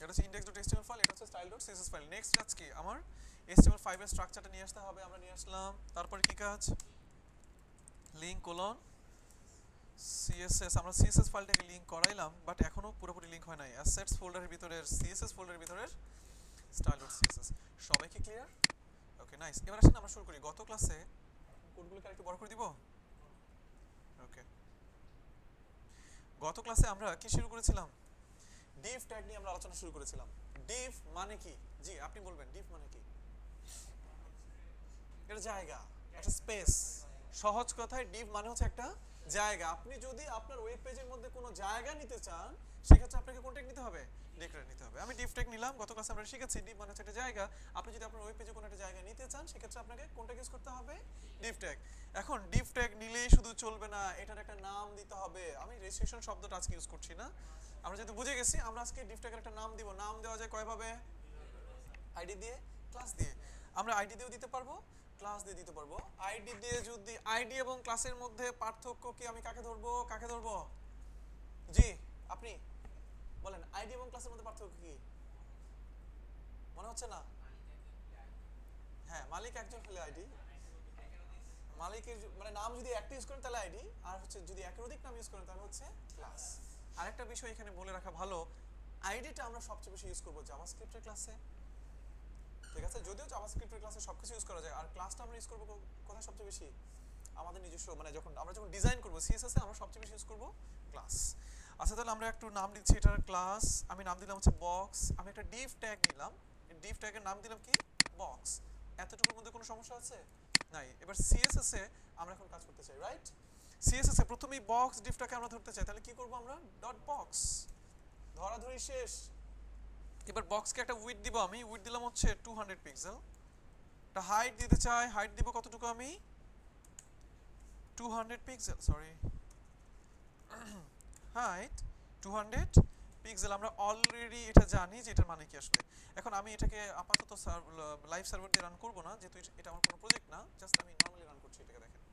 এটা হচ্ছে index.html file, এটা হচ্ছে style.css ফাইল। নেক্সট কাজ কি, আমার html5 এর স্ট্রাকচারটা নিয়ে আসতে হবে, আমরা নিয়ে আসলাম। তারপরে কি কাজ, লিংক কোলন CSS, আমরা CSS ফাইলটাকে লিংক করাইলাম, বাট এখনো পুরোপুরি লিংক হয় নাই। অ্যাসেটস ফোল্ডারের ভিতরের CSS ফোল্ডারের ভিতরের style.css। সবাই কি ক্লিয়ার? ওকে, নাইস। এবার আসেন আমরা শুরু করি। গত ক্লাসে কোডগুলোকে আরেকটু বড় করে দিব। ওকে, গত ক্লাসে আমরা কি শুরু করেছিলাম, div ট্যাগ নিয়ে আমরা আলোচনা শুরু করেছিলাম। div মানে কি? জি, আপনি বলবেন div মানে কি? এটা জায়গা, একটা স্পেস। সহজ কথায় div মানে হচ্ছে একটা জায়গা। আপনি যদি আপনার ওয়েব পেজের মধ্যে কোনো জায়গা নিতে চান, সেক্ষেত্রে আপনাকে কোন ট্যাগ নিতে হবে? div ট্যাগ নিতে হবে। আমি div ট্যাগ নিলাম, গত ক্লাসে আমরা শিখেছি div মানে হচ্ছে একটা জায়গা। আপনি যদি আপনার ওয়েব পেজে কোনো একটা জায়গা নিতে চান, সেক্ষেত্রে আপনাকে কোন ট্যাগ ইউজ করতে হবে? div tag. এখন div ট্যাগ নিলেই শুধু চলবে না, এটার একটা নাম দিতে হবে। আমি রেজিস্ট্রেশন শব্দটা আজকে ইউজ করছি না, আমরা যেহেতু বুঝে গেছি, আমরা আজকে div ট্যাগের একটা নাম দিব। নাম দেওয়া যায় কয়ভাবে? আইডি দিয়ে, ক্লাস দিয়ে। আমরা আইডি দিয়েও দিতে পারবো, ক্লাস দিয়ে দিতে পারবো। আইডি দিয়ে যদি, আইডি এবং ক্লাসের মধ্যে পার্থক্য কি, আমি কাকে ধরবো কাকে ধরবো? জি, আপনি বলেন, আইডি এবং ক্লাসের মধ্যে পার্থক্য কি? মনে হচ্ছে না? হ্যাঁ, মালিক একজন হলে আইডি, মালিকের মানে নাম যদি একটা ইউজ করেন তাহলে আইডি, আর হচ্ছে যদি একের অধিক নাম ইউজ করেন তাহলে হচ্ছে ক্লাস। আরেকটা বিষয় এখানে বলে রাখা ভালো, আইডিটা আমরা সবচেয়ে বেশি ইউজ করবো জাভাস্ক্রিপ্টের ক্লাসে। ঠিক আছে, যদিও জাভাস্ক্রিপ্টের ক্লাসে সবকিছু ইউজ করা যায়, আর ক্লাসটা আমরা ইউজ করবো কোথায় সবচেয়ে বেশি? আমাদের নিজস্ব, মানে যখন আমরা ডিজাইন করবো সিএসএস এ, আমরা সবচেয়ে বেশি ইউজ করবো ক্লাস। আচ্ছা, তাহলে আমরা একটু নাম দিচ্ছি এটার ক্লাস। আমি নাম দিলাম হচ্ছে বক্স। আমি একটা div ট্যাগ নিলাম, div ট্যাগের নাম দিলাম কি? বক্স। এতটুকুর মধ্যে কোনো সমস্যা আছে? নাই। এবার সিএসএস এ আমরা এখন কাজ করতে চাই, রাইট? সিএসএস এ প্রথমেই বক্স ডিভটাকে আমরা ধরতে চাই, তাহলে কি করব আমরা? ডট বক্স, ধরাধরি শেষ। এবার বক্সকে একটা উইডথ দিব, আমি উইডথ দিলাম হচ্ছে 200 পিক্সেল। একটা হাইট দিতে চাই, হাইট দিব কতটুকু? আমি 200 পিক্সেল, সরি, হাইট 200 পিক্সেল। আমরা অলরেডি এটা জানি যে এটার মানে কি আসলে। এখন আমি এটাকে আপাতত লাইভ সার্ভার দিয়ে রান করব না, যেহেতু এটা আমার কোনো প্রজেক্ট না, জাস্ট আমি নরমালি রান করছি এটাকে। দেখেন,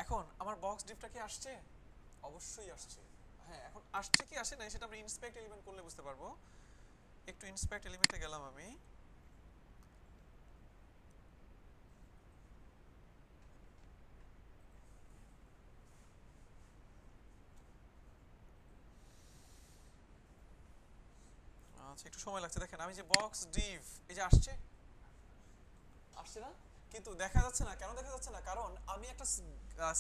এখন আমার বক্স ডিভটা কি আসছে? অবশ্যই আসছে। হ্যাঁ, এখন আসছে কি আসে নাই সেটা আমরা ইনস্পেক্ট এলিমেন্ট করলে বুঝতে পারবো। একটু ইনস্পেক্ট এলিমেন্টে গেলাম আমি। আচ্ছা, একটু সময় লাগছে। দেখেন, আমি যে বক্স ডিভ, এই যে আসছে, আসছে না? কিন্তু দেখা যাচ্ছে না, কেন দেখা যাচ্ছে না? কারণ আমি একটা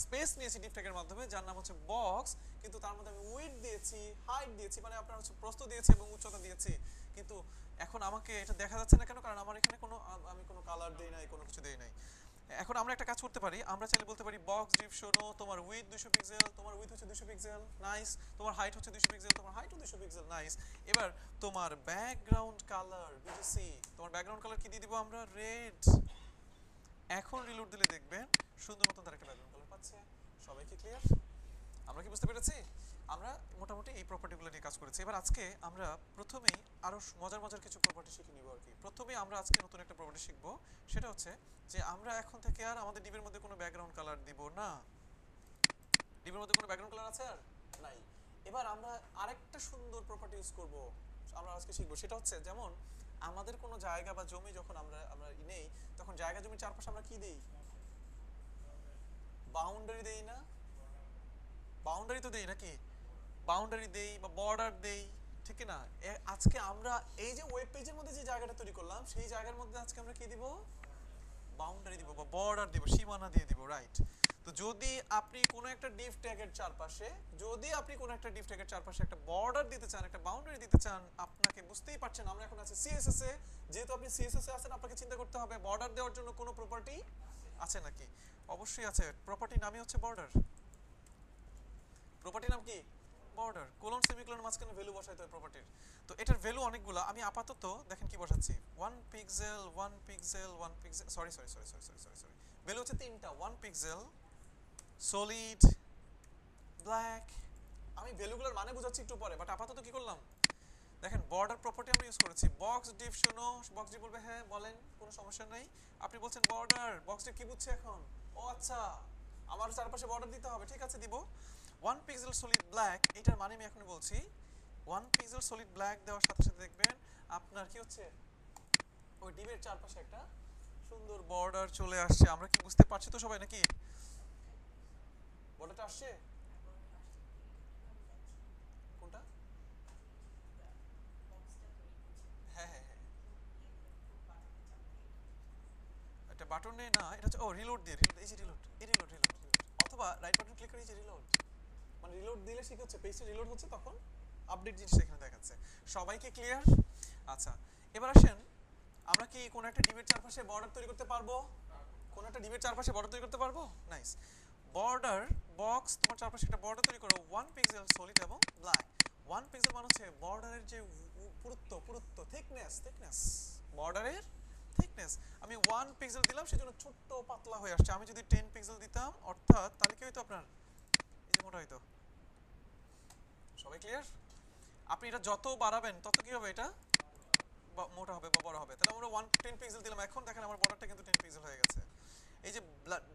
স্পেস নিয়েছি ডিভ ট্যাগের মাধ্যমে, যার নাম হচ্ছে বক্স, কিন্তু তার মধ্যে আমি উইডথ দিয়েছি, হাইট দিয়েছি, মানে আপনার হচ্ছে প্রস্থ দিয়েছি এবং উচ্চতা দিয়েছি। কিন্তু এখন আমাকে এটা দেখা যাচ্ছে না কেন? কারণ আমার এখানে কোনো, আমি কোনো কালার দেই নাই, কোনো কিছু দেই নাই। এখন আমরা একটা কাজ করতে পারি, আমরা চাইলে বলতে পারি বক্স ডিভ শোনো, তোমার উইথ 200 পিক্সেল, তোমার উইথ হচ্ছে 200 পিক্সেল, নাইস। তোমার হাইট হচ্ছে 200 পিক্সেল, তোমার হাইটও 200 পিক্সেল, নাইস। এবার তোমার ব্যাকগ্রাউন্ড কালার বিজিসি, তোমার ব্যাকগ্রাউন্ড কালার কি দিয়ে দিব আমরা? রেড। এখন রিলোড দিলে দেখবেন সুন্দর মতন তার একটা ব্যাকগ্রাউন্ড কালার পাচ্ছে। সবাই কি ক্লিয়ার? আমরা কি বুঝতে পেরেছি? আমরা মোটামুটি এই প্রপার্টিগুলো নিয়ে কাজ করেছি। এবার আজকে আমরা প্রথমেই আরো মজার মজার কিছু প্রপার্টি শিখে নিব আর কি। প্রথমেই আমরা আজকে নতুন একটা প্রপার্টি শিখব, সেটা হচ্ছে যে আমরা এখন থেকে আর আমাদের ডিবের মধ্যে কোনো ব্যাকগ্রাউন্ড কালার দিব না। ডিবের মধ্যে কোনো ব্যাকগ্রাউন্ড কালার আছে আর নাই। এবার আমরা আরেকটা সুন্দর প্রপার্টি ইউজ করব, আমরা আজকে শিখবো। সেটা হচ্ছে, যেমন আমাদের কোনো জায়গা বা জমি যখন আমরা আমরা নেই, তখন জায়গা জমির চারপাশে আমরা কি দেই? বাউন্ডারি দেই না? বাউন্ডারি তো দেই নাকি? বাউন্ডারি দেই বা বর্ডার দেই, ঠিক না? আজকে আমরা এই যে ওয়েব পেজের মধ্যে যে জায়গাটা তৈরি করলাম, সেই জায়গার মধ্যে আজকে আমরা কি দিব? বাউন্ডারি দিব বা বর্ডার দিব, সীমানা দিয়ে দিব, রাইট? তো যদি আপনি কোনো একটা ডিভ ট্যাগের চারপাশে, যদি আপনি কোনো একটা ডিভ ট্যাগের চারপাশে একটা বর্ডার দিতে চান, একটা বাউন্ডারি দিতে চান, আপনাকে বুঝতেই পারছেন আমরা এখন আছি সিএসএস এ। যেহেতু আপনি সিএসএস এ আছেন, আপনাকে চিন্তা করতে হবে বর্ডার দেওয়ার জন্য কোনো প্রপার্টি আছে নাকি? অবশ্যই আছে। প্রপার্টির নামই হচ্ছে বর্ডার। প্রপার্টির নাম কি? বর্ডার। কোলন সেমিকোলন মাঝখানে ভ্যালু বসাইতে হয় প্রপার্টির। তো এটার ভ্যালু অনেকগুলো, আমি আপাতত দেখেন কি বসাচ্ছি, 1 pixel 1 pixel 1 pixel, sorry sorry sorry sorry sorry sorry sorry, value হচ্ছে তিনটা, 1 পিক্সেল, সলিড, ব্ল্যাক। আমি ভ্যালুগুলোর মানে বুঝাচ্ছি একটু পরে, বাট আপাতত কি করলাম দেখেন বর্ডার প্রপার্টি আমরা ইউজ করেছি। বক্স ডিভ শোনো, বক্স ডিভ বলবে হ্যাঁ বলেন, কোনো সমস্যা নাই। আপনি বলছেন বর্ডার, বক্স ডিভ কি বুঝছে এখন? ও আচ্ছা, আমার চারপাশে বর্ডার দিতে হবে, ঠিক আছে দিব। 1 পিক্সেল সলিড ব্ল্যাক, এটার মানে আমি এখন বলছি 1 পিক্সেল সলিড ব্ল্যাক দেওয়ার সাথে সাথে দেখবেন আপনার কি হচ্ছে, ওই ডিভের চারপাশে একটা সুন্দর বর্ডার চলে আসছে। আমরা কি বুঝতে পারছি তো সবাই নাকি? বর্ডারটা আসছে কোনটা? হ্যাঁ হ্যাঁ হ্যাঁ, এটা বাটনে না, এটা হচ্ছে ও রিলোড দিয়ে, রিলোড, এই যে রিলোড, এই রিলোড রিলোড রিলোড, অথবা রাইট বাটন ক্লিক করে এই যে রিলোড, মানে রিলোড দিলে কি হচ্ছে, পেজটা রিলোড হচ্ছে, তখন আপডেট জিনিসটা এখানে দেখাচ্ছে। সবাইকে ক্লিয়ার? আচ্ছা, এবার আসেন আমরা কি কোন একটা ডিভের চারপাশে বর্ডার তৈরি করতে পারবো? কোন একটা ডিভের চারপাশে বর্ডার তৈরি করতে পারবো? নাইস। বর্ডার বক্স, তোমার চারপাশে একটা বর্ডার তৈরি করো 1 পিক্সেল সলিড এবং ব্ল্যাক। 1 পিক্সেল মানে হচ্ছে বর্ডারের যে পুরুত্ব থিকনেস, বর্ডারের থিকনেস। আমি 1 পিক্সেল দিলাম সেজন্য ছোট্ট পাতলা হয়ে আসছে। আমি যদি 10 পিক্সেল দিতাম অর্থাৎ তাহলে কি হইতো আপনার, এই যে মোটা হইতো। সবাই ক্লিয়ার? আপনি এটা যত বাড়াবেন তত কি হবে, এটা মোটা হবে বা বড় হবে। তাহলে আমরা 10 পিক্সেল দিলাম, এখন দেখেন আমার বর্ডারটা কিন্তু 10 পিক্সেল হয়ে গেছে। এই যে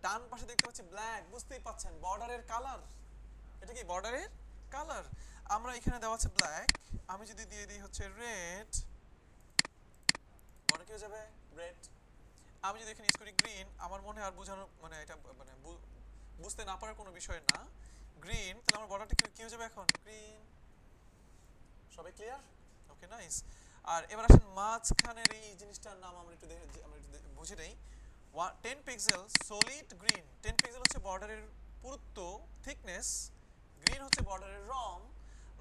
ডান পাশে দেখতে পাচ্ছি ব্ল্যাক, বুঝতেই পাচ্ছেন বর্ডারের কালার, এটা কি বর্ডারের কালার। আমরা এখানে দেওয়া আছে ব্ল্যাক, আমি যদি দিয়ে দিই হচ্ছে রেড, বর্ডার কি হয়ে যাবে রেড। আমি যদি এখানে ইউজ করি গ্রিন, আমার মনে আর বোঝানো মানে এটা মানে বুঝতে না পারার কোনো বিষয় না, গ্রিন, তাহলে আমার বর্ডারটা কি হয়ে যাবে এখন গ্রিন। সবাই ক্লিয়ার? Okay nice. আর এবার আসেন মাঝখানের এই জিনিসটার নাম আমরা একটু বুঝে নেই। 10 পিক্সেল সলিড গ্রিন, 10 পিক্সেল হচ্ছে বর্ডারের পুরুত্ব থিকনেস, গ্রিন হচ্ছে বর্ডারের রং,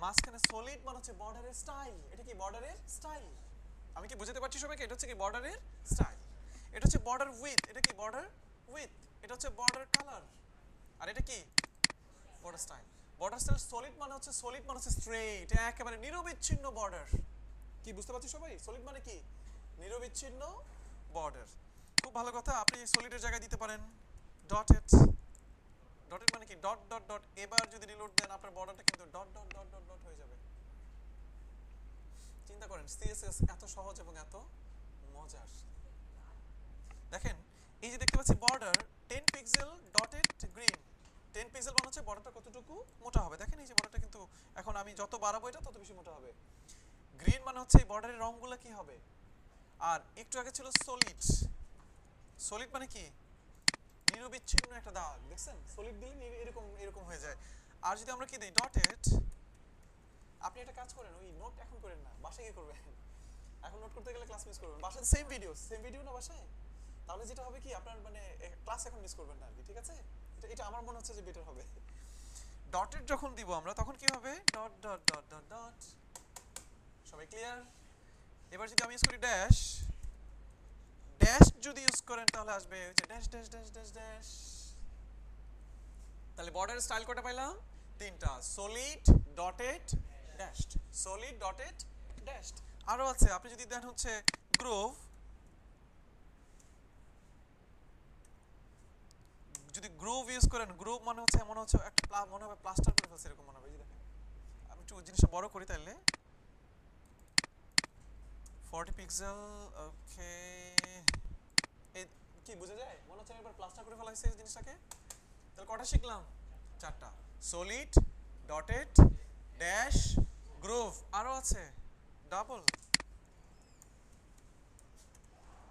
মাঝখানে সলিড মানে হচ্ছে বর্ডারের স্টাইল। এটা কি বর্ডারের স্টাইল? আমি কি বুঝাতে পারছি সবাইকে? এটা হচ্ছে কি বর্ডারের স্টাইল। এটা হচ্ছে বর্ডার উইথ, এটা কি বর্ডার উইথ। এটা হচ্ছে বর্ডার কালার, আর এটা কি border style. Border style solid মানে হচ্ছে স্ট্রেইট, একেবারে নিরবিচ্ছিন্ন বর্ডার। কি বুঝতে পারছি সবাই? সলিড মানে কি নিরবিচ্ছিন্ন বর্ডার। খুব ভালো কথা, আপনি সলিডের জায়গায় দিতে পারেন ডটেড। ডটেড মানে কি ডট ডট ডট। এবার যদি রিলোড দেন আপনার বর্ডারটা কিন্তু dot dot dot dot dot হয়ে যাবে। চিন্তা করেন সিএসএস এত সহজ এবং এত মজার। দেখেন এই যে দেখতে পাচ্ছি border 10 pixel dotted green, 10 pixel মানে হচ্ছে বর্ডারটা কতটুকু মোটা হবে। দেখেন এই যে বর্ডারটা কিন্তু এখন আমি যত বাড়াবো এটা তত বেশি মোটা হবে। গ্রিন মানে হচ্ছে এই বর্ডারের রংগুলো কি হবে। আর একটু আগে ছিল সলিড, সলিড মানে কি নিরবিচ্ছিন্ন একটা দাগ, দেখছেন সলিড দিলে এরকম এরকম হয়ে যায়। আর যদি আমরা কি দেই ডটেড, আপনি একটা কাজ করেন, ওই নোট এখন করেন না, বাসায় কি করবেন, এখন নোট করতে গেলে ক্লাস মিস করবেন। বাসায় সেম ভিডিও না বাসায়, তাহলে যেটা হবে কি আপনার মানে ক্লাস এখন মিস করবেন না আর কি, ঠিক আছে? এটা আমার মনে হচ্ছে যে বেটার হবে। ডটেড যখন দিব আমরা তখন কি হবে dot dot dot dot dot. সবাই ক্লিয়ার? এবার যদি আমি ইউজ করি ড্যাশ, ড্যাশ যদি ইউজ করেন তাহলে আসবে ওই যে dash dash dash dash dash. তাহলে বর্ডারের স্টাইল কয়টা পাইলাম? তিনটা, solid dotted dashed, solid dotted dashed. আরো আছে, আপনি যদি দেন হচ্ছে গ্রোভ, যদি গ্রোভ ইউজ করেন, গ্রোভ মানে হচ্ছে মনে হচ্ছে একটা মনে হবে প্লাস্টার করে ফেলছে এরকম মনে হবে। এই দেখেন আমি একটু জিনিসটা বড় করি তাইলে 40 পিক্সেল। ওকে, এই কি বোঝা যায়? মনে হচ্ছে একবার প্লাস্টার করে ফেলা হয়েছে এই জিনিসটাকে। তাহলে কটা শিখলাম? চারটা, সলিড ডটেড ড্যাশ গ্রোভ, আরো আছে ডাবল,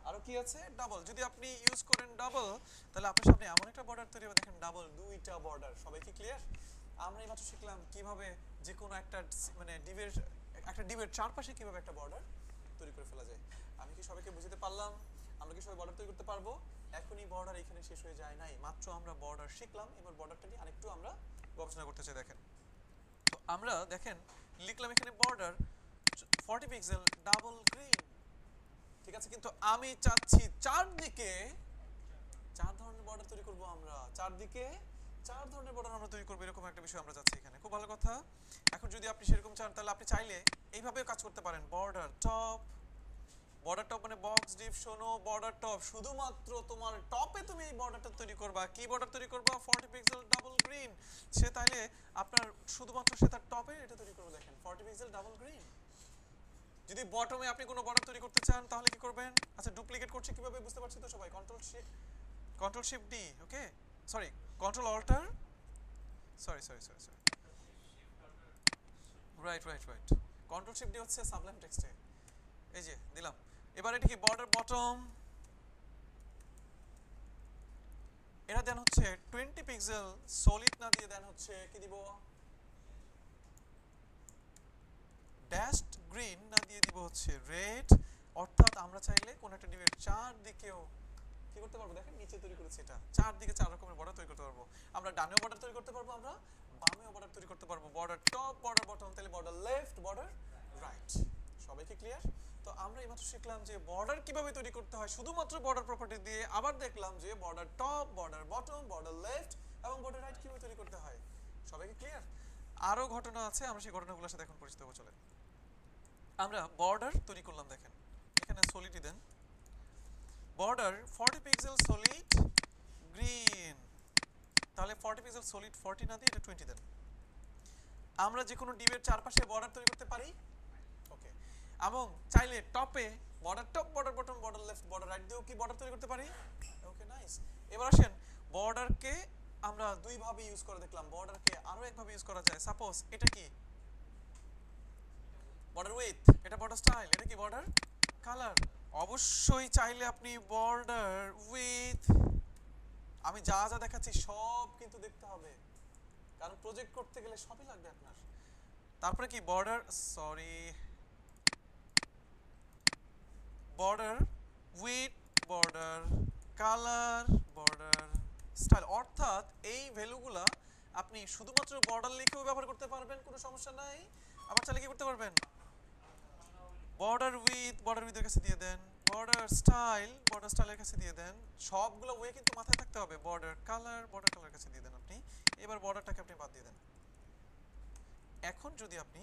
আরো কি আছে ডাবল। যদি আপনি ইউজ করেন ডাবল তাহলে আপনার সামনে এমন একটা বর্ডার তৈরি হবে, দেখেন ডাবল, দুইটা বর্ডার। সবাই কি ক্লিয়ার? আমরা এইমাত্র শিখলাম কিভাবে যে কোনো একটা মানে ডিভের চারপাশে কিভাবে একটা বর্ডার তৈরি করে ফেলা যায়। আমি কি সবাইকে বুঝাতে পারলাম? আমরা কি সবাই বর্ডার তৈরি করতে পারবো? এখনই বর্ডার এখানে শেষ হয়ে যায় নাই, মাত্র আমরা বর্ডার শিখলাম। এবার বর্ডারটা নিয়ে আরেকটু আমরা গবেষণা করতে চাই। দেখেন তো আমরা দেখেন লিখলাম এখানে বর্ডার 40 পিক্সেল ডাবল গ্রিন, ঠিক আছে? কিন্তু আমি চাচ্ছি চারদিকে চার ধরনের বর্ডার তৈরি করব আমরা, চারদিকে চার ধরনের বর্ডার আমরা তৈরি করব, এরকম একটা বিষয় আমরা চাচ্ছি এখানে। খুব ভালো কথা। এখন যদি আপনি সেরকম চান তাহলে আপনি চাইলে এইভাবেও কাজ করতে পারেন। বর্ডার টপ মানে বক্স ডিভ শোনো বর্ডার টপ, শুধুমাত্র তোমার টপে তুমি এই বর্ডারটা তৈরি করবা। কি বর্ডার তৈরি করবা? 40 পিক্সেল ডাবল গ্রিন। সে তাইলে আপনার শুধুমাত্র সে তার টপে এটা তৈরি করবে। দেখেন 40 পিক্সেল ডাবল গ্রিন, যদি বটমে আপনি কোনো বর্ডার তৈরি করতে চান তাহলে কি করবেন? আচ্ছা ডুপ্লিকেট করছি কিভাবে বুঝতে পারছি তো সবাই? Control shift D, okay sorry control alter, sorry right control shift D হচ্ছে সাবলাইম টেক্সটে, এই যে দিলাম। এবার এটা কি বর্ডার বটম, এটা দেন হচ্ছে 20 পিক্সেল সলিড না দিয়ে দেন হচ্ছে কি দিব, ড্যাশড গ্রিন না দিয়ে দিব হচ্ছে রেড। অর্থাৎ আমরা চাইলে কোন একটা ডিমের চারদিকেও কি করতে পারবো, দেখেন নিচে তৈরি করেছি এটা, চারদিকে চার রকমের বর্ডার তৈরি করতে পারবো। আমরা ডানেও বর্ডার তৈরি করতে পারবো, আমরা বামেও বর্ডার তৈরি করতে পারবো। বর্ডার টপ, বর্ডার বটম, তাহলে বর্ডার লেফট, বর্ডার রাইট। সবাই কি ক্লিয়ার? তো আমরা এইমাত্র শিখলাম যে বর্ডার কিভাবে তৈরি করতে হয় শুধুমাত্র বর্ডার প্রপার্টি দিয়ে। আবার দেখলাম যে border top, border bottom, border left এবং বর্ডার রাইট কিভাবে তৈরি করতে হয়। সবাই কি ক্লিয়ার? আরো ঘটনা আছে, আমরা সেই ঘটনাগুলোর সাথে এখন পরিচিত হবো। চলেন আমরা বর্ডার তৈরি করলাম, দেখেন এখানে সলিডই দেন, বর্ডার 40 পিক্সেল সলিড গ্রিন, তাহলে 40 পিক্সেল সলিড 40 না দিয়ে এটা 20 দেন। আমরা যে কোনো ডিবের চারপাশে বর্ডার তৈরি করতে পারি, ওকে। এবং চাইলে টপে border top, border bottom, border left, border right দিয়েও কি বর্ডার তৈরি করতে পারি, ওকে নাইস। এবার আসেন বর্ডারকে আমরা দুই ভাবে ইউজ করে দেখলাম, বর্ডারকে আরো এক ভাবে ইউজ করা যায়। সাপোজ এটা কি বর্ডার উইথ, এটা বর্ডার স্টাইল, এটা কি বর্ডার কালার। অবশ্যই চাইলে আপনি বর্ডার উইথ, আমি যা যা দেখাচ্ছি সব কিন্তু দেখতে হবে, কারণ প্রজেক্ট করতে গেলে সবই লাগবে আপনার। তারপরে কি border, sorry border with, border colour, border style. অর্থাৎ এই ভ্যালুগুলা আপনি শুধুমাত্র বর্ডার লিখেও ব্যবহার করতে পারবেন, কোনো সমস্যা নাই। আবার চাইলে কি করতে পারবেন, বর্ডার উইথ, বর্ডার উইথের কাছে দিয়ে দেন, বর্ডার স্টাইল, বর্ডার স্টাইলের কাছে দিয়ে দেন। সবগুলো ওয়ে কিন্তু মাথায় থাকতে হবে। বর্ডার কালার, বর্ডার কালারের কাছে দিয়ে দেন আপনি। এবার বর্ডারটাকে আপনি বাদ দিয়ে দেন। এখন যদি আপনি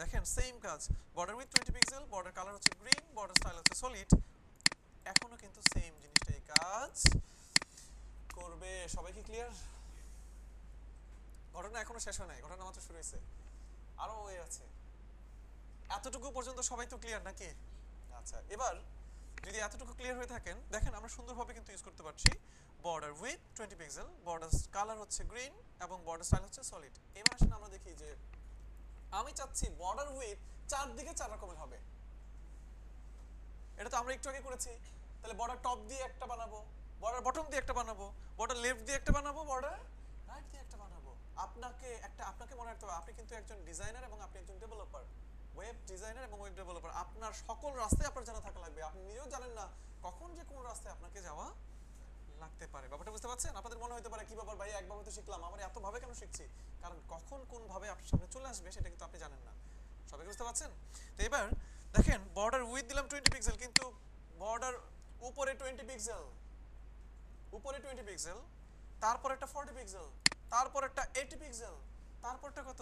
দেখেন সেম কাজ, border with 20 pixel, border colour হচ্ছে গ্রিন, বর্ডার স্টাইল হচ্ছে সলিড, এখনো কিন্তু সেম জিনিসটাই কাজ করবে। সবাই কি ক্লিয়ার? ঘটনা এখনো শেষ হয় নাই, ঘটনা মাত্র শুরু হয়েছে, আরো ওয়ে আছে। এতটুকু পর্যন্ত সবাই তো ক্লিয়ার নাকি? আচ্ছা এবার যদি এতটুকু ক্লিয়ার হয়ে থাকেন, দেখেন আমরা সুন্দরভাবে কিন্তু ইউজ করতে পারছি border with 20 pixel, border colour হচ্ছে গ্রিন এবং বর্ডার স্টাইল হচ্ছে সলিড। এবার আসেন আমরা দেখি যে আমি চাচ্ছি বর্ডার উইথ চারদিকে চার রকমের হবে। এটা তো আমরা একটু আগে করেছি। তাহলে বর্ডার টপ দিয়ে একটা বানাবো, বর্ডার বটম দিয়ে একটা বানাবো, বর্ডার লেফট দিয়ে একটা বানাবো, বর্ডার রাইট দিয়ে একটা বানাবো। আপনাকে মনে রাখতে হবে আপনি কিন্তু একজন ডিজাইনার এবং আপনি একজন ডেভেলপার, ওয়েব ডিজাইনার এবং ওয়েব ডেভেলপার। আপনার সকল রাস্তায় আপনার জানা থাকা লাগবে। আপনি নিজেও জানেন না কখন যে কোন রাস্তায় আপনাকে যাওয়া লাগতে পারে। ব্যাপারটা বুঝতে পারছেন? আপনাদের মনে হতে পারে কি ব্যাপার ভাই, একবার হয়তো শিখলাম, আবার এত ভাবে কেন শিখছি? কারণ কখন কোন ভাবে আপনার সামনে চলে আসবে সেটা কিন্তু আপনি জানেন না। সবাই বুঝতে পারছেন? তো এবার দেখেন বর্ডার উইথ দিলাম 20 পিক্সেল, কিন্তু বর্ডার উপরে 20 পিক্সেল, উপরে 20 পিক্সেল, তারপর একটা 40 পিক্সেল, তারপর একটা 80 পিক্সেল, তারপরটা কত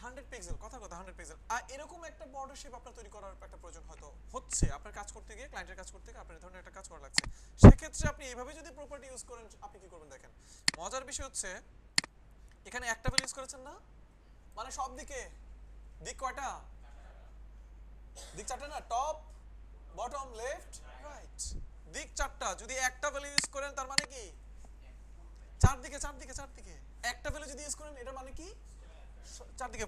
100 পিক্সেল, কথা 100 পিক্সেল। আর এরকম একটা বর্ডার শেপ আপনার তৈরি করার একটা প্রয়োজন হয়তো হচ্ছে আপনার কাজ করতে গিয়ে, ক্লায়েন্টের কাজ করতে গিয়ে আপনার এই ধরনের একটা কাজ করা লাগছে। সেক্ষেত্রে আপনি এইভাবে যদি প্রপার্টি ইউজ করেন, আপনি কি করবেন দেখেন। মজার বিষয় হচ্ছে এখানে একটা ভ্যালু ইউজ করেছেন না, মানে সব দিকে, দিক কয়টা, দিক চারটা না, টপ বটম লেফট রাইট, দিক চারটা। যদি একটা ভ্যালু ইউজ করেন তার মানে কি চারদিকে চারদিকে চারদিকে। একটা ভ্যালু যদি ইউজ করেন এটার মানে কি চারদিকে।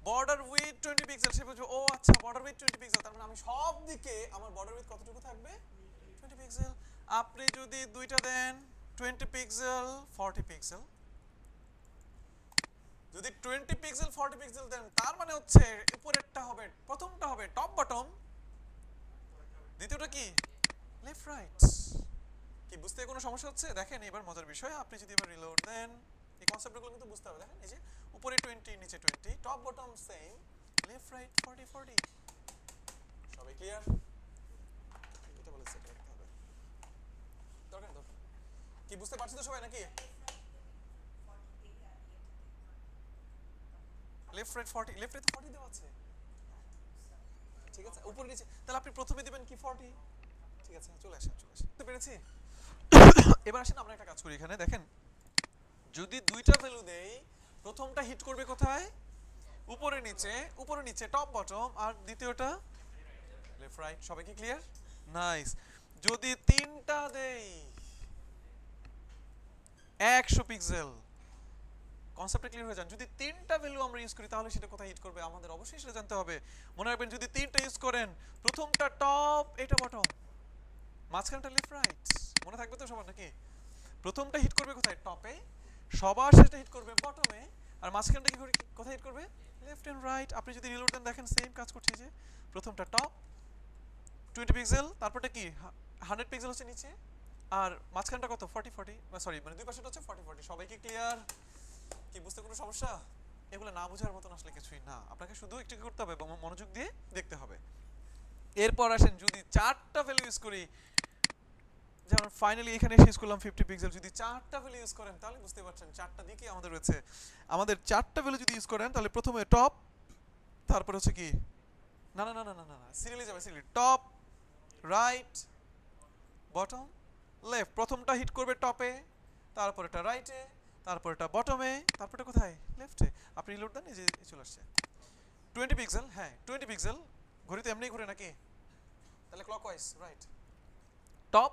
বর্ডার উইথ 20 পিক্সেল, সে বলছে ও আচ্ছা বর্ডার উইথ 20 পিক্সেল, তার মানে আমি সব দিকে আমার বর্ডার উইথ কতটুকু থাকবে 20 পিক্সেল। আপনি যদি দুইটা দেন 20 পিক্সেল 40 পিক্সেল, যদি 20 পিক্সেল 40 পিক্সেল দেন তার মানে হচ্ছে উপরেরটা হবে, প্রথমটা হবে টপ বটম, দ্বিতীয়টা কি লেফট রাইট। কি বুঝতে কোনো সমস্যা হচ্ছে? দেখেন এবার মজার বিষয়, আপনি যদি এবার রিলোড দেন এই কনসেপ্টগুলো কিন্তু বুঝতে হবে। দেখেন এই যে উপরে 20 নিচে 20, top bottom same, left right 40 40। সবাই ক্লিয়ার? এটা বলে সেট করতে হবে, দরকার দরকার কি বুঝতে পারছেন তো সবাই নাকি? লেফট রাইট 40, লেফট রাইট 40 দেওয়া আছে, ঠিক আছে উপরে নিচে। তাহলে আপনি প্রথমে দিবেন কি 40, ঠিক আছে চলে আসেন বুঝতে পেরেছি। এবার আসেন আমরা একটা কাজ করি এখানে। দেখেন যদি দুইটা ভ্যালু দেই, প্রথমটা হিট করবে কোথায়, উপরে নিচে টপ বটম, আর দ্বিতীয়টা লেফট রাইট। সবাই কি ক্লিয়ার? নাইস। যদি তিনটা দেই 100 পিক্সেল, কনসেপ্টটা ক্লিয়ার হয়ে যান। যদি তিনটা ভ্যালু আমরা ইউজ করি তাহলে সেটা কোথায় হিট করবে আমাদের অবশ্যই সেটা জানতে হবে। মনে রাখবেন যদি তিনটা ইউজ করেন, প্রথমটা টপ, এটা বটম, মাঝখানটা লেফট রাইট। মনে থাকবে তো সবার নাকি? প্রথমটা হিট করবে কোথায়? টপে। সবার শেষটা হিট করবে বটমে। আর মাঝখানটা কি করে কোথায় হিট করবে? Left and right. আপনি যদি রিলোড দেন দেখেন সেম কাজ করছে, যে প্রথমটা টপ 20 পিক্সেল, তারপরটা কি 100 পিক্সেল হচ্ছে নিচে, আর মাঝখানটা কত 40 সরি মানে দুই পাশেটা হচ্ছে 40 সবাই কি ক্লিয়ার? কি বুঝতে কোনো সমস্যা? এগুলো না বোঝার মতন আসলে কিছুই না, আপনাকে শুধু একটু কি করতে হবে, মনোযোগ দিয়ে দেখতে হবে। এরপর আসেন যদি চারটা ভ্যালু ইউজ করি, যেমন ফাইনালি এখানে এসে ইউজ করলাম 50 পিক্সেল, যদি চারটা ভ্যালু ইউজ করেন তাহলে বুঝতে পারছেন চারটা দিকই আমাদের রয়েছে। আমাদের চারটা ভ্যালু যদি ইউজ করেন তাহলে প্রথমে টপ, তারপর হচ্ছে কি না না না না না না সিরিয়ালি যাবে, serially top right bottom left. প্রথমটা হিট করবে টপে, তারপর এটা রাইটে, তারপর এটা বটমে, তারপর এটা কোথায়? লেফটে। আপনি রিলোড দেন, এই যে চলে আসছে 20 পিক্সেল। হ্যাঁ 20 পিক্সেল, ঘড়ি তো এমনিই ঘুরে নাকি? তাহলে clockwise right, top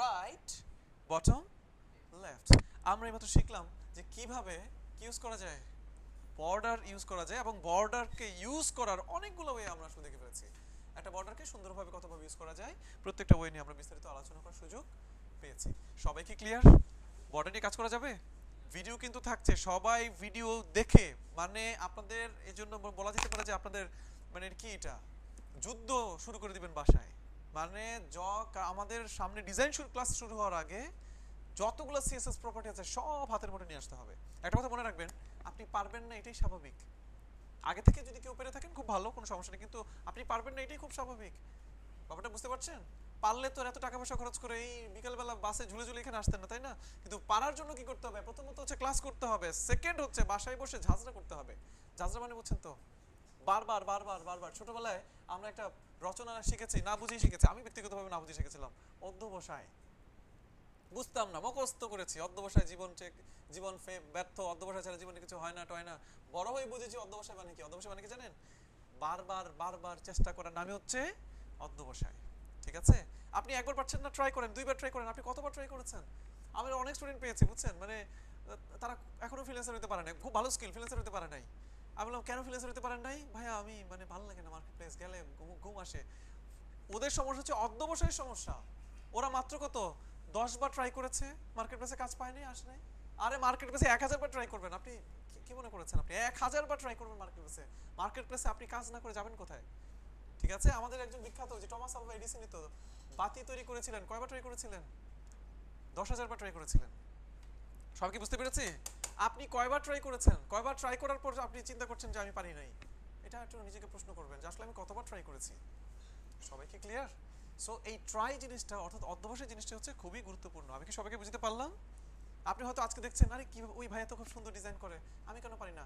right bottom left. আমরা এইমাত্র শিখলাম যে কিভাবে কি ইউজ করা যায়, বর্ডার ইউজ করা যায়, এবং বর্ডারকে ইউজ করার অনেকগুলো ওয়ে আমরা আসলে দেখে ফেলেছি। একটা বর্ডারকে সুন্দরভাবে কতভাবে ইউজ করা যায়, প্রত্যেকটা ওয়ে নিয়ে আমরা বিস্তারিত আলোচনা করার সুযোগ পেয়েছি। সবাই কি ক্লিয়ার? বর্ডার নিয়ে কাজ করা যাবে? ভিডিও কিন্তু থাকছে, সবাই ভিডিও দেখে, মানে আপনাদের এই জন্য বলা যেতে পারে যে আপনাদের মানে কি এটা যুদ্ধ শুরু করে দিবেন বাসায়। মানে আমাদের সামনে ডিজাইন ক্লাস শুরু হওয়ার আগে যতগুলো সিএসএস প্রপার্টি আছে সব হাতের মুঠে নিয়ে আসতে হবে। একটা কথা মনে রাখবেন, আপনি পারবেন না এটাই স্বাভাবিক। আগে থেকে যদি কেউ পেরে থাকেন খুব ভালো, কোনো সমস্যা নেই, কিন্তু আপনি পারবেন না এটাই খুব স্বাভাবিক। ব্যাপারটা বুঝতে পারছেন? পারলে তো এত টাকা পয়সা খরচ করে এই বিকালবেলা বাসে ঝুলে ঝুলে এখানে আসতেন না, তাই না? কিন্তু পারার জন্য কি করতে হবে? প্রথমত হচ্ছে ক্লাস করতে হবে, সেকেন্ড হচ্ছে বাসায় বসে ঝাঁঝরা করতে হবে। ঝাঁঝরা মানে বুঝছেন তো? বারবার বারবার বারবার। ছোটবেলায় আমরা একটা রচনা শিখেছি, না বুঝেই শিখেছি, আমি ব্যক্তিগতভাবে না বুঝে শিখেছিলাম অধ্যবসায়। বুঝতাম না, মুখস্থ করেছি অধ্যবসায় জীবন ব্যর্থ, অধ্যবসায় ছাড়া জীবনে কিছু হয় না টয় না। বড় হয়ে বুঝেছি অধ্যবসায় মানে কি। অধ্যবসায় মানে কি জানেন? বারবার বারবার চেষ্টা করার নামই হচ্ছে অধ্যবসায়। ঠিক আছে? আপনি একবার পারছেন না, ট্রাই করেন, দুইবার ট্রাই করেন। আপনি কতবার ট্রাই করেছেন? আমি অনেক স্টুডেন্ট পেয়েছি বুঝছেন, মানে তারা এখনো ফ্রিল্যান্সার হতে পারে নাই, খুব ভালো স্কিল, ফ্রিল্যান্সার হতে পারে নাই। আমি বললাম কেন ফ্রিল্যান্সার হতে পারেন নাই? ভাইয়া আমি মানে ভালো লাগে না, মার্কেট প্লেস গেলে ঘুম আসে। ওদের সমস্যা হচ্ছে অধ্যবসায়ের সমস্যা। ওরা মাত্র কত 10 বার ট্রাই করেছে, মার্কেট প্লেসে কাজ পায়নি, আসে নাই। আরে মার্কেট প্লেসে 1000 বার ট্রাই করবেন, আপনি কি মনে করেছেন আপনি 1000 বার ট্রাই করবেন মার্কেট প্লেসে? মার্কেট প্লেসে আপনি কাজ না করে যাবেন কোথায়? ঠিক আছে? আমাদের একজন বিখ্যাত যে টমাস আলভা এডিসন তো বাতি তৈরি করেছিলেন, কয়বার ট্রাই করেছিলেন? 10,000 বার ট্রাই করেছিলেন। সব কি বুঝতে পেরেছি? আপনি কয়বার ট্রাই করেছেন? কয়বার ট্রাই করার পর আপনি চিন্তা করছেন যে আমি পারি নাই? এটা একটু নিজেকে প্রশ্ন করবেন যে আসলে আমি কতবার ট্রাই করেছি। সবাই কি ক্লিয়ার? সো এই ট্রাই জিনিসটা অর্থাৎ অধ্যবসায় জিনিসটা হচ্ছে খুবই গুরুত্বপূর্ণ। আমি কি সবাইকে বুঝতে পারলাম? আপনি হয়তো আজকে দেখছেন আরে কি ওই ভাই এত খুব সুন্দর ডিজাইন করে, আমি কেন পারি না?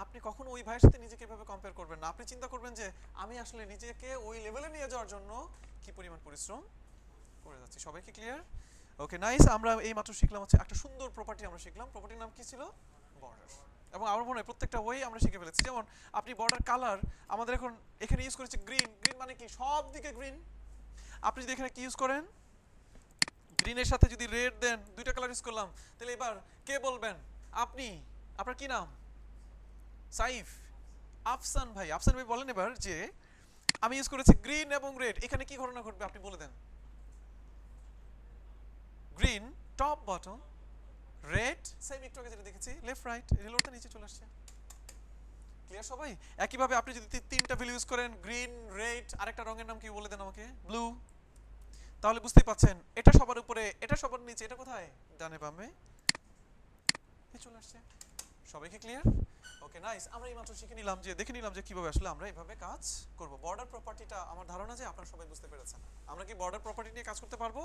আপনি কখনো ওই ভাইয়ের সাথে নিজেকে এভাবে কম্পেয়ার করবেন না। আপনি চিন্তা করবেন যে আমি আসলে নিজেকে ওই লেভেলে নিয়ে যাওয়ার জন্য কি পরিমাণ পরিশ্রম করে যাচ্ছি। সবাই কি ক্লিয়ার? Okay nice. আমরা এই মাত্র শিখলাম হচ্ছে একটা সুন্দর প্রপার্টি আমরা শিখলাম। প্রপার্টির নাম কি ছিল? বর্ডার। এবং আমার মনে হয় প্রত্যেকটা ওয়ে আমরা শিখে ফেলেছি। যেমন আপনি বর্ডার কালার আমাদের এখন এখানে ইউজ করেছি গ্রিন। গ্রিন মানে কি? সব দিকে গ্রিন। আপনি যদি এখানে কি ইউজ করেন, গ্রিনের সাথে যদি রেড দেন, দুইটা কালার ইউজ করলাম, তাহলে এবার কে বলবেন? আপনি। আপনার কি নাম? সাইফ। আফসান ভাই। আফসান ভাই বলেন এবার যে আমি ইউজ করেছি গ্রিন এবং রেড, এখানে কি ঘটনা ঘটবে আপনি বলে দেন। Green top bottom, red same একটু আগে যেটা দেখেছি লেফট রাইট, রিলোডটা নিচে চলে আসছে। ক্লিয়ার সবাই? একইভাবে আপনি যদি তিনটা ভ্যালু ইউজ করেন, গ্রিন রেড, আরেকটা রঙের নাম কি বলে দেন আমাকে? ব্লু। তাহলে বুঝতেই পাচ্ছেন এটা সবার উপরে, এটা সবার নিচে, এটা কোথায়? ডানে বামে চলে আসছে। সবাই কি ক্লিয়ার? Okay nice. আমরা এই মাত্র শিখে নিলাম যে দেখে নিলাম যে কিভাবে আসলে আমরা এইভাবে কাজ করব। বর্ডার প্রপার্টিটা আমার ধারণা যে আপনারা সবাই বুঝতে পেরেছেন। আমরা কি বর্ডার প্রপার্টি নিয়ে কাজ করতে পারবো?